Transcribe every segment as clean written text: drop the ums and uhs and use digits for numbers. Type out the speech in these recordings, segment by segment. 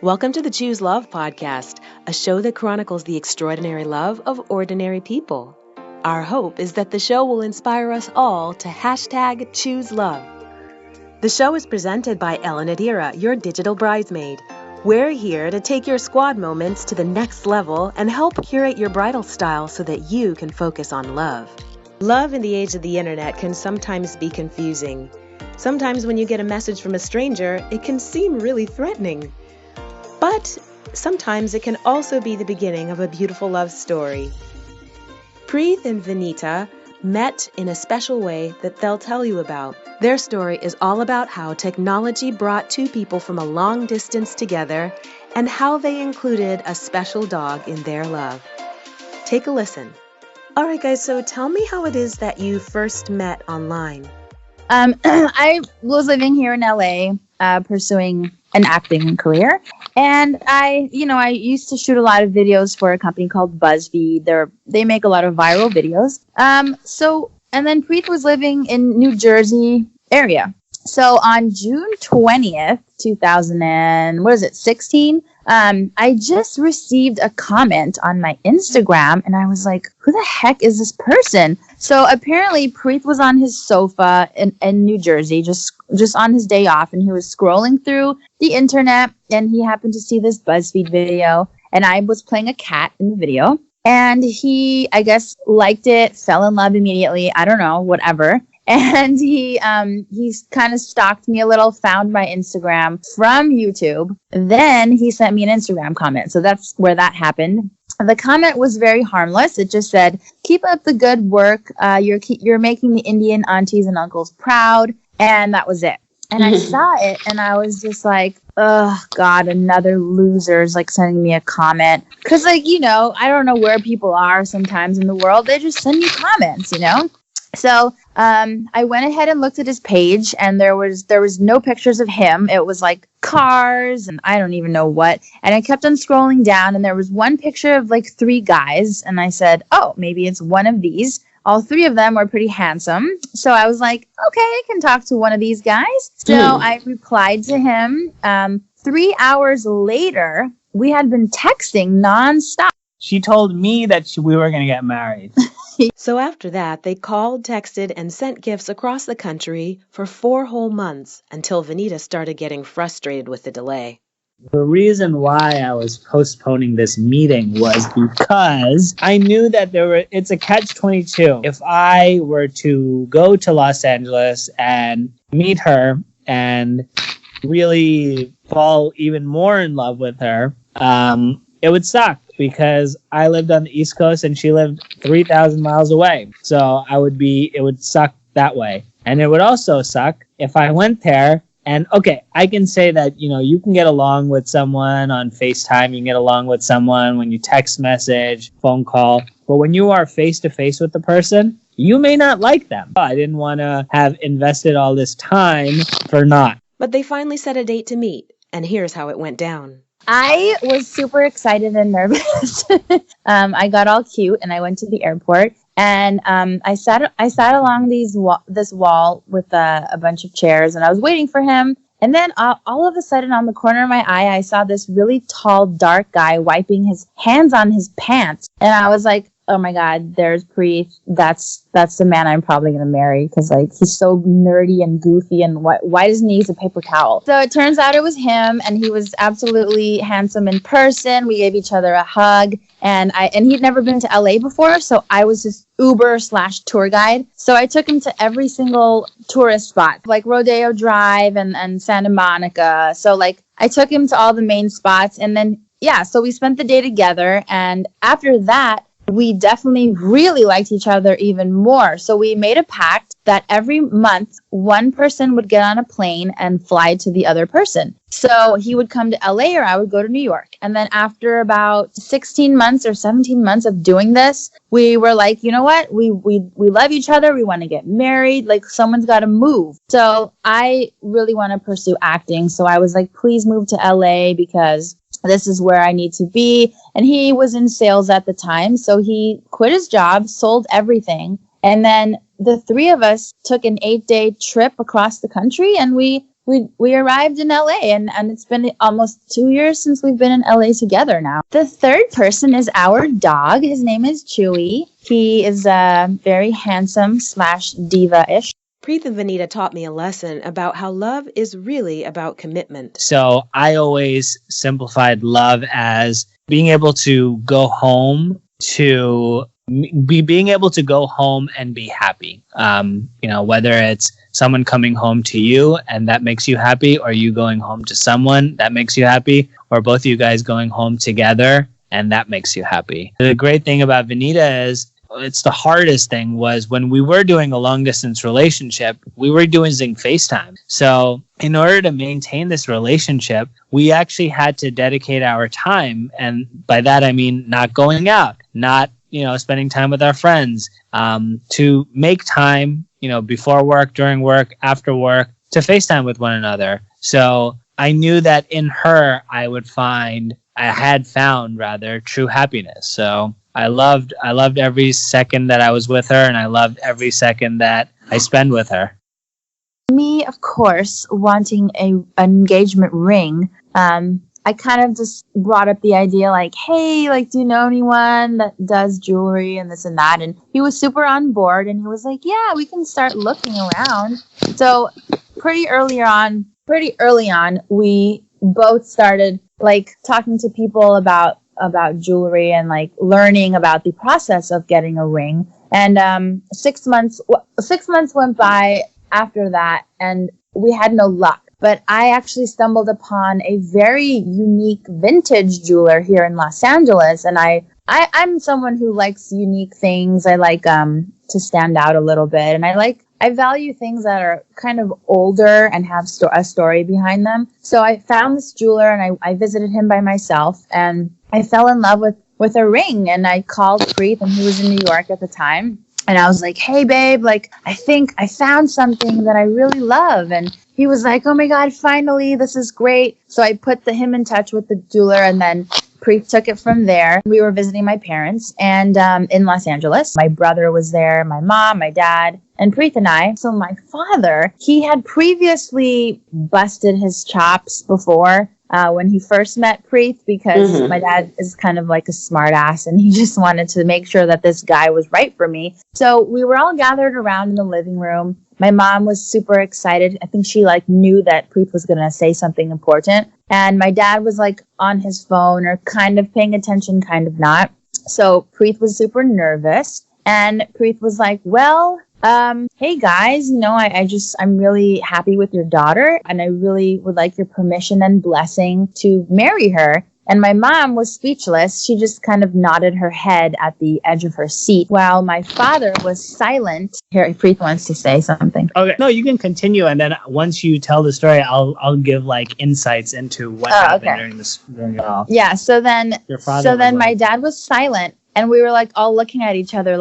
Welcome to the Choose Love podcast, a show that chronicles the extraordinary love of ordinary people. Our hope is that the show will inspire us all to hashtag Choose Love. The show is presented by Ellen Adira, your digital bridesmaid. We're here to take your squad moments to the next level and help curate your bridal style so that you can focus on love. Love in the age of the internet can sometimes be confusing. Sometimes when you get a message from a stranger, it can seem really threatening. But sometimes it can also be the beginning of a beautiful love story. Preeth and Vinita met in a special way that they'll tell you about. Their story is all about how technology brought two people from a long distance together and how they included a special dog in their love. Take a listen. All right, guys, so tell me how it is that you first met online. I was living here in LA, pursuing an acting career. And I used to shoot a lot of videos for a company called BuzzFeed. They make a lot of viral videos. And then Preeth was living in New Jersey area. So on June 20th, 2016, I just received a comment on my Instagram, and I was like, who the heck is this person? So apparently Preeth was on his sofa in New Jersey, just on his day off, and he was scrolling through the internet, and he happened to see this BuzzFeed video, and I was playing a cat in the video, and he, I guess, liked it, fell in love immediately, I don't know, whatever. And he's kind of stalked me a little, found my Instagram from YouTube. Then he sent me an Instagram comment. So that's where that happened. The comment was very harmless. It just said, "Keep up the good work. You're making the Indian aunties and uncles proud." And that was it. And I saw it and I was just like, oh God, another loser's like sending me a comment. Cause I don't know where people are sometimes in the world. They just send you comments, So I went ahead and looked at his page, and there was no pictures of him. It was like cars and I don't even know what. And I kept on scrolling down, and there was one picture of like three guys, and I said, oh, maybe it's one of these. All three of them were pretty handsome. So I was like, okay, I can talk to one of these guys. So I replied to him. 3 hours later, we had been texting nonstop. She told me that we were going to get married. So after that, they called, texted, and sent gifts across the country for 4 whole months until Vinita started getting frustrated with the delay. The reason why I was postponing this meeting was because I knew that it's a catch-22. If I were to go to Los Angeles and meet her and really fall even more in love with her, it would suck. Because I lived on the East Coast and she lived 3,000 miles away. So it would suck that way. And it would also suck if I went there and, okay, I can say that, you can get along with someone on FaceTime. You can get along with someone when you text message, phone call. But when you are face to face with the person, you may not like them. I didn't want to have invested all this time for naught. But they finally set a date to meet. And here's how it went down. I was super excited and nervous. I got all cute and I went to the airport, and I sat along this wall with a bunch of chairs, and I was waiting for him. And then all of a sudden, on the corner of my eye, I saw this really tall, dark guy wiping his hands on his pants, and I was like, oh my God, there's Preeth. That's the man I'm probably going to marry, because like he's so nerdy and goofy, and why doesn't he use a paper towel? So it turns out it was him, and he was absolutely handsome in person. We gave each other a hug, and he'd never been to LA before, so I was his Uber/tour guide. So I took him to every single tourist spot, like Rodeo Drive and Santa Monica. So like I took him to all the main spots, and then so we spent the day together, and after that, we definitely really liked each other even more. So we made a pact that every month, one person would get on a plane and fly to the other person. So he would come to LA or I would go to New York. And then after about 16 months or 17 months of doing this, we were like, you know what? We love each other. We want to get married. Like, someone's got to move. So I really want to pursue acting. So I was like, please move to LA because this is where I need to be. And he was in sales at the time. So he quit his job, sold everything. And then the three of us took an 8-day trip across the country, and we we arrived in LA, and it's been almost 2 years since we've been in LA together now. The third person is our dog. His name is Chewie. He is very handsome / diva-ish. Preeth and Vinita taught me a lesson about how love is really about commitment. So I always simplified love as being able to go home being able to go home and be happy. Whether it's someone coming home to you and that makes you happy, or you going home to someone that makes you happy, or both of you guys going home together and that makes you happy. The great thing about Vinita is it's the hardest thing was when we were doing a long distance relationship, we were doing FaceTime. So in order to maintain this relationship, we actually had to dedicate our time. And by that, I mean not going out, not, spending time with our friends, to make time, before work, during work, after work, to FaceTime with one another. So I knew that in her, I had found true happiness. So I loved every second that I was with her, and I loved every second that I spend with her. Me, of course, wanting an engagement ring, I kind of just brought up the idea like, hey, do you know anyone that does jewelry and this and that? And he was super on board, and he was like, yeah, we can start looking around. So pretty early on, we both started talking to people about jewelry and learning about the process of getting a ring. And 6 months went by after that, and we had no luck. But I actually stumbled upon a very unique vintage jeweler here in Los Angeles, and I'm someone who likes unique things. I like to stand out a little bit, and I value things that are kind of older and have a story behind them. So I found this jeweler, and I visited him by myself, and I fell in love with a ring. And I called Preeth, and he was in New York at the time. And I was like, hey, babe, I think I found something that I really love. And he was like, oh, my God, finally, this is great. So I put him in touch with the jeweler, and then Preeth took it from there. We were visiting my parents and in Los Angeles. My brother was there, my mom, my dad, and Preeth and I. So my father, he had previously busted his chops before when he first met Preeth, because my dad is kind of like a smart ass, and he just wanted to make sure that this guy was right for me. So we were all gathered around in the living room. My mom was super excited. I think she knew that Preeth was going to say something important. And my dad was on his phone, or kind of paying attention, kind of not. So Preeth was super nervous, and Preeth was like, well, hey guys, I'm really happy with your daughter, and I really would like your permission and blessing to marry her. And my mom was speechless. She just kind of nodded her head at the edge of her seat, while my father was silent. Here, Preeth wants to say something. Okay, no, you can continue, and then once you tell the story, I'll give insights into what happened during it all. Yeah. So then my dad was silent. And we were all looking at each other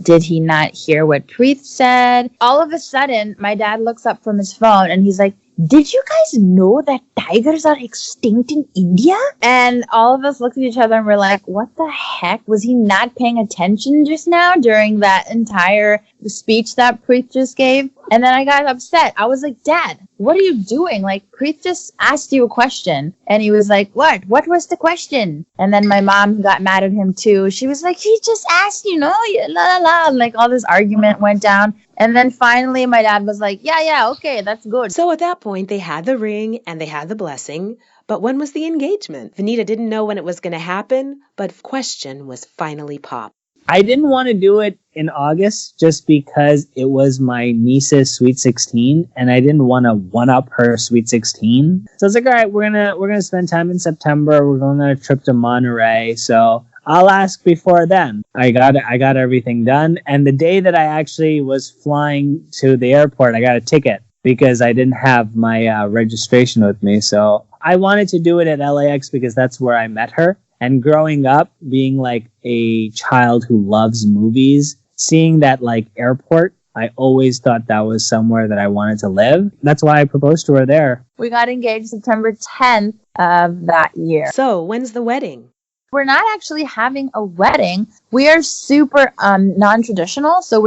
did he not hear what Preeth said? All of a sudden, my dad looks up from his phone, and he's like, did you guys know that tigers are extinct in India? And all of us looked at each other and we're like, what the heck? Was he not paying attention just now during that entire speech that Preeth just gave? And then I got upset. I was like, Dad, what are you doing? Preeth just asked you a question. And he was like, what? What was the question? And then my mom got mad at him too. She was like, he just asked, la la la. And all this argument went down. And then finally my dad was like, yeah, okay, that's good. So at that point, they had the ring and they had the blessing. But when was the engagement? Vinita didn't know when it was going to happen, but question was finally popped. I didn't want to do it in August just because it was my niece's Sweet 16, and I didn't want to one-up her Sweet 16. So I was like, all right, we're gonna spend time in September. We're going on a trip to Monterey, so I'll ask before then. I got everything done, and the day that I actually was flying to the airport, I got a ticket because I didn't have my registration with me. So I wanted to do it at LAX because that's where I met her. And growing up, being a child who loves movies, seeing that airport, I always thought that was somewhere that I wanted to live. That's why I proposed to her there. We got engaged September 10th of that year. So when's the wedding? We're not actually having a wedding. We are super non-traditional. So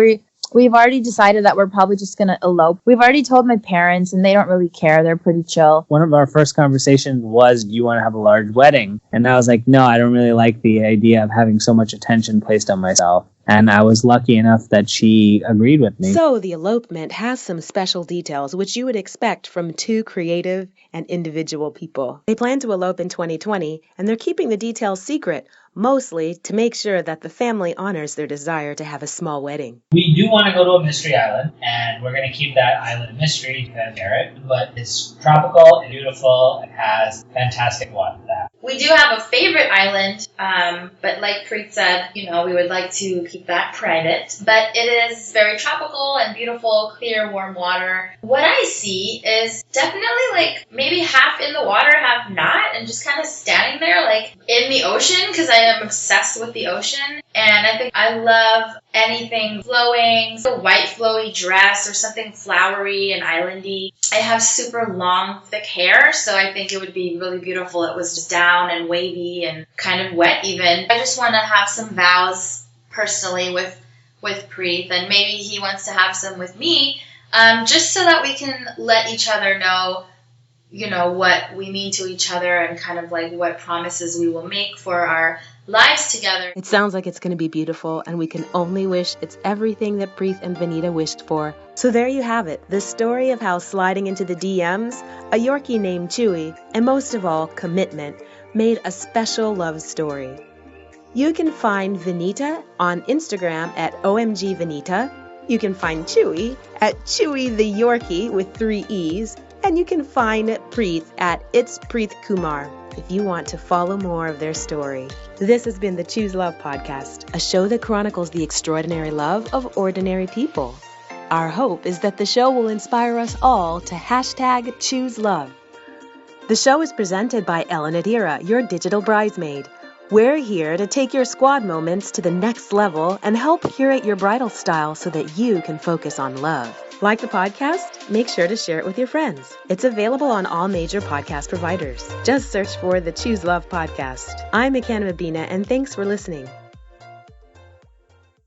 We've already decided that we're probably just going to elope. We've already told my parents and they don't really care. They're pretty chill. One of our first conversations was, do you want to have a large wedding? And I was like, no, I don't really like the idea of having so much attention placed on myself. And I was lucky enough that she agreed with me. So the elopement has some special details which you would expect from two creative and individual people. They plan to elope in 2020, and they're keeping the details secret, mostly to make sure that the family honors their desire to have a small wedding. We do want to go to a mystery island, and we're going to keep that island a mystery because Garrett, but it's tropical and beautiful and has fantastic water. We do have a favorite island, but like Preeth said, we would like to keep that private. But it is very tropical and beautiful, clear, warm water. What I see is definitely like maybe half in the water, half not, and just kind of standing there like in the ocean because I am obsessed with the ocean. And I think I love anything flowing, a white flowy dress or something flowery and islandy. I have super long, thick hair, so I think it would be really beautiful. It was just down and wavy and kind of wet even. I just want to have some vows personally with Preeth, and maybe he wants to have some with me, just so that we can let each other know, what we mean to each other and kind of like what promises we will make for our lives together. It sounds like it's going to be beautiful, and we can only wish it's everything that Preeth and Vinita wished for. So there you have it, the story of how sliding into the DMs, a Yorkie named Chewie, and most of all, commitment, made a special love story. You can find Vinita on Instagram at OMGVinita. You can find Chewie at Chewie the Yorkie with 3 E's. And you can find Preeth at It's Preeth Kumar if you want to follow more of their story. This has been the Choose Love Podcast, a show that chronicles the extraordinary love of ordinary people. Our hope is that the show will inspire us all to hashtag Choose Love. The show is presented by Ellen Adira, your digital bridesmaid. We're here to take your squad moments to the next level and help curate your bridal style so that you can focus on love. Like the podcast? Make sure to share it with your friends. It's available on all major podcast providers. Just search for the Choose Love Podcast. I'm Ekanem, and thanks for listening.